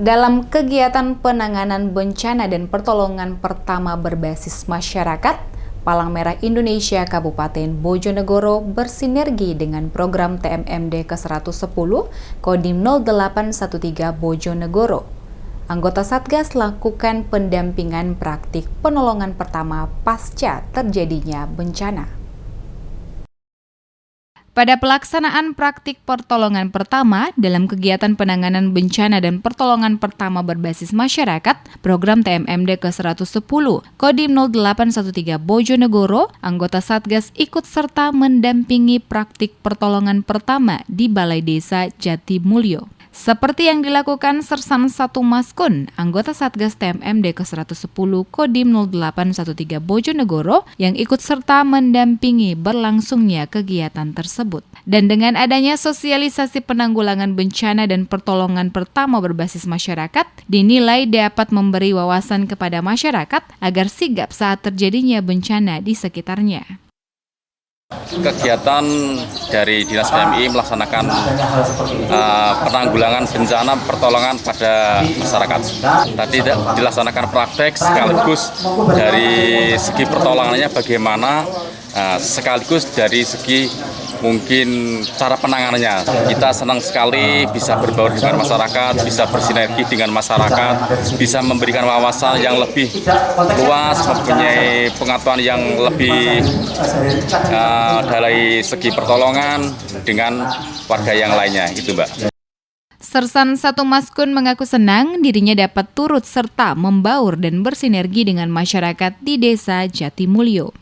Dalam kegiatan penanganan bencana dan pertolongan pertama berbasis masyarakat, Palang Merah Indonesia Kabupaten Bojonegoro bersinergi dengan program TMMD ke-110 Kodim 0813 Bojonegoro. Anggota Satgas lakukan pendampingan praktik penolongan pertama pasca terjadinya bencana. Pada pelaksanaan praktik pertolongan pertama dalam kegiatan penanganan bencana dan pertolongan pertama berbasis masyarakat, program TMMD ke-110, Kodim 0813 Bojonegoro, anggota Satgas ikut serta mendampingi praktik pertolongan pertama di Balai Desa Jatimulyo. Seperti yang dilakukan Sersan 1 Maskun, anggota Satgas TMMD ke-110 Kodim 0813 Bojonegoro yang ikut serta mendampingi berlangsungnya kegiatan tersebut. Dan dengan adanya sosialisasi penanggulangan bencana dan pertolongan pertama berbasis masyarakat, dinilai dapat memberi wawasan kepada masyarakat agar sigap saat terjadinya bencana di sekitarnya. Kegiatan dari Dinas PMI melaksanakan penanggulangan bencana pertolongan pada masyarakat. Tadi dilaksanakan praktek sekaligus dari segi pertolongannya bagaimana, sekaligus dari segi mungkin cara penanganannya. Kita senang sekali bisa berbaur dengan masyarakat, bisa bersinergi dengan masyarakat, bisa memberikan wawasan yang lebih luas, mempunyai pengetahuan yang lebih dari segi pertolongan dengan warga yang lainnya, itu Mbak. Sersan 1 Maskun mengaku senang dirinya dapat turut serta membaur dan bersinergi dengan masyarakat di Desa Jatimulyo.